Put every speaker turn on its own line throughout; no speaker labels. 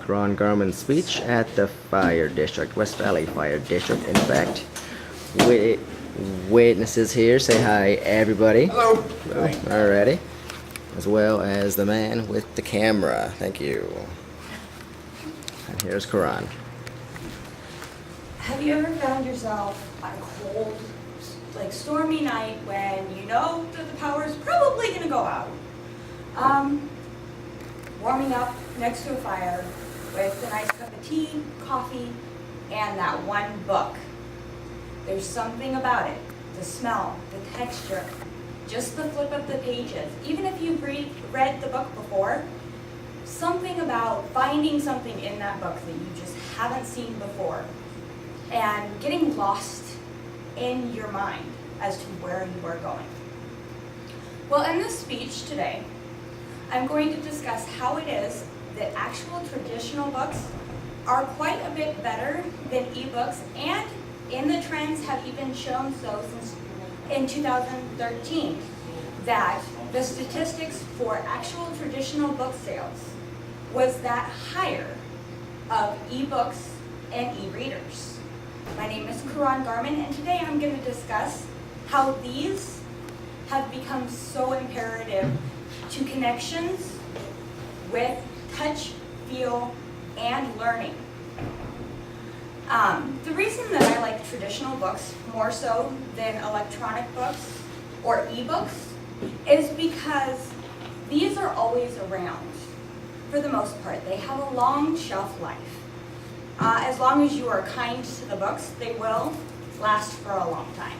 KaRon Garman speech at the Fire District, West Valley Fire District. In fact, witnesses here, say hi, everybody.
Hello.
Alrighty. As well as the man with the camera. Thank you. And here's KaRon.
Have you ever found yourself on a cold, stormy night when you know that the power is probably going to go out? Warming up next to a fire with a nice cup of tea, coffee, and that one book. There's something about it, the smell, the texture, just the flip of the pages. Even if you've read the book before, something about finding something in that book that you just haven't seen before and getting lost in your mind as to where you are going. Well, in this speech today, I'm going to discuss how it is that actual traditional books are quite a bit better than ebooks, and in the trends have even shown so since in 2013 that the statistics for actual traditional book sales was that higher of ebooks and e-readers. My name is KaRon Garman, and today I'm going to discuss how these have become so imperative to connections with touch, feel, and learning. The reason that I like traditional books more so than electronic books or ebooks is because these are always around for the most part. They have a long shelf life. As long as you are kind to the books, they will last for a long time.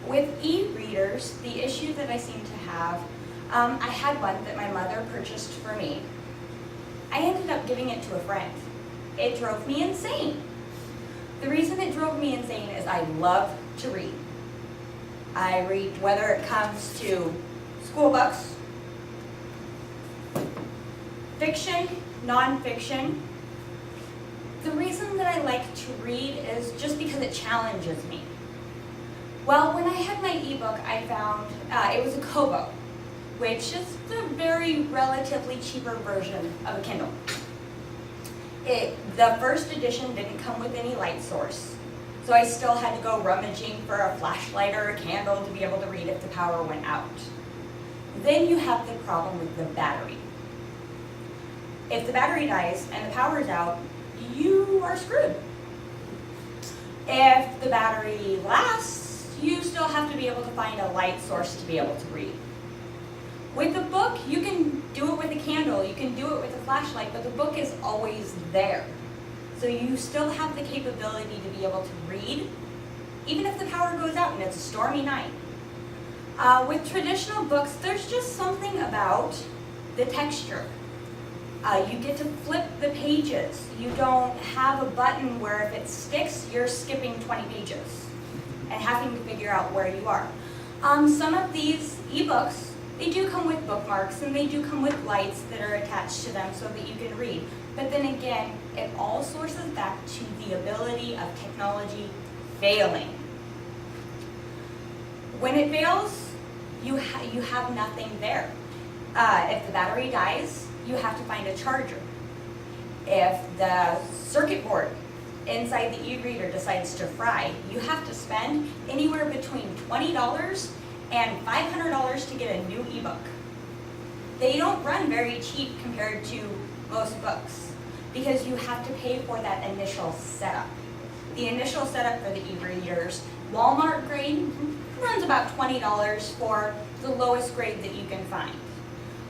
With e-readers, the issue that I seem to have, I had one that my mother purchased for me. I ended up giving it to a friend. It drove me insane. The reason it drove me insane is I love to read. I read whether it comes to school books, fiction, nonfiction. The reason that I like to read is just because it challenges me. Well, when I had my ebook, I found it was a Kobo, which is the very relatively cheaper version of a Kindle. The first edition didn't come with any light source, so I still had to go rummaging for a flashlight or a candle to be able to read if the power went out. Then you have the problem with the battery. If the battery dies and the power is out, you are screwed. If the battery lasts, you still have to be able to find a light source to be able to read. With the book, you can do it with a candle, you can do it with a flashlight, but the book is always there. So you still have the capability to be able to read, even if the power goes out and it's a stormy night. With traditional books, there's just something about the texture. You get to flip the pages. You don't have a button where if it sticks, you're skipping 20 pages and having to figure out where you are. Some of these ebooks, they do come with bookmarks and they do come with lights that are attached to them so that you can read. But then again, it all sources back to the ability of technology failing. When it fails, you have nothing there. If the battery dies, you have to find a charger. If the circuit board inside the e-reader decides to fry, you have to spend anywhere between $20 and $500 to get a new ebook. They don't run very cheap compared to most books because you have to pay for that initial setup. The initial setup for the e-readers, Walmart grade, runs about $20 for the lowest grade that you can find.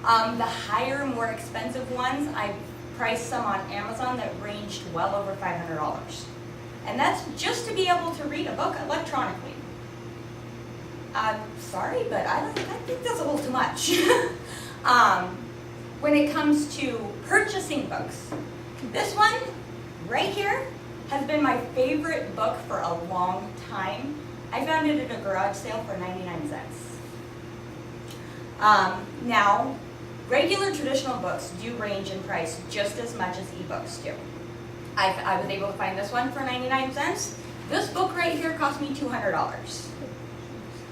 The higher, more expensive ones, I priced some on Amazon that ranged well over $500. And that's just to be able to read a book electronically. I'm sorry, but I think that's a little too much. When it comes to purchasing books, this one right here has been my favorite book for a long time. I found it at a garage sale for 99 cents. Now, regular traditional books do range in price just as much as ebooks do. I was able to find this one for 99 cents. This book right here cost me $200.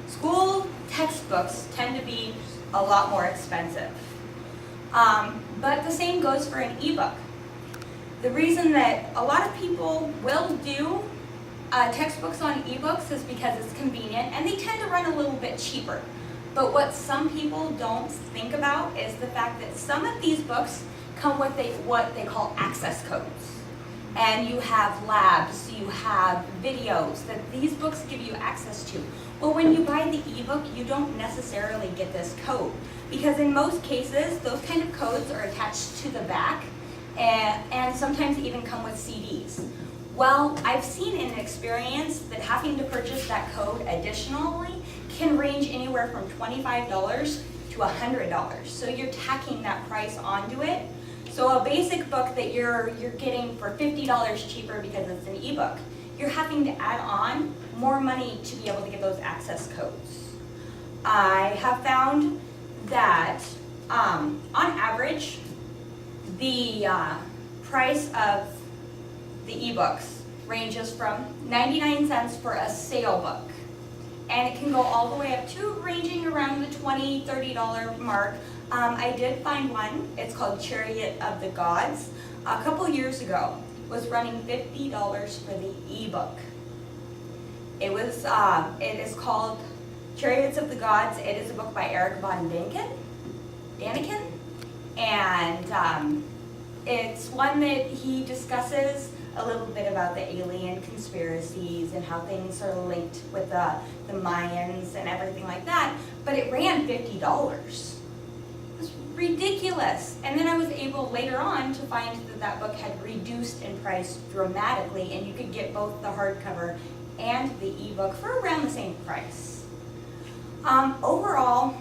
School textbooks tend to be a lot more expensive. But the same goes for an ebook. The reason that a lot of people will do textbooks on ebooks is because it's convenient and they tend to run a little bit cheaper. But what some people don't think about is the fact that some of these books come with what they call access codes. And you have labs, you have videos that these books give you access to. Well, when you buy the ebook, you don't necessarily get this code, because in most cases, those kind of codes are attached to the back and sometimes even come with CDs. Well, I've seen in experience that having to purchase that code additionally can range anywhere from $25 to $100. So you're tacking that price onto it. So a basic book that you're getting for $50 cheaper because it's an ebook, you're having to add on more money to be able to get those access codes. I have found that on average, the price of the ebooks ranges from 99 cents for a sale book. And it can go all the way up to ranging around the $20, $30 mark. I did find one, it's called Chariot of the Gods. A couple years ago, was running $50 for the ebook. It is called Chariots of the Gods. It is a book by Eric von Daniken. And it's one that he discusses a little bit about the alien conspiracies and how things are linked with the Mayans and everything like that, but it ran $50. It was ridiculous. And then I was able later on to find that that book had reduced in price dramatically, and you could get both the hardcover and the ebook for around the same price. Overall,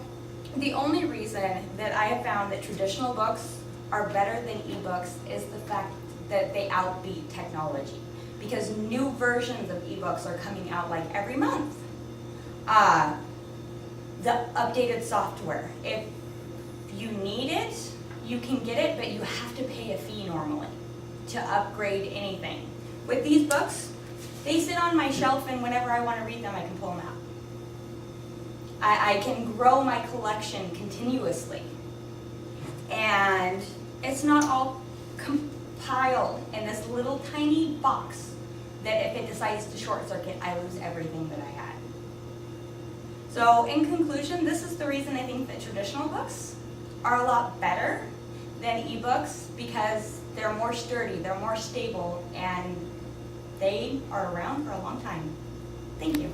the only reason that I have found that traditional books are better than ebooks is the fact that they outbeat technology, because new versions of ebooks are coming out like every month. The updated software, if you need it, you can get it, but you have to pay a fee normally to upgrade anything. With these books, they sit on my shelf, and whenever I want to read them, I can pull them out. I can grow my collection continuously. And it's not all compiled in this little tiny box that if it decides to short circuit, I lose everything that I had. So in conclusion, this is the reason I think that traditional books are a lot better than ebooks, because they're more sturdy, they're more stable, and they are around for a long time. Thank you.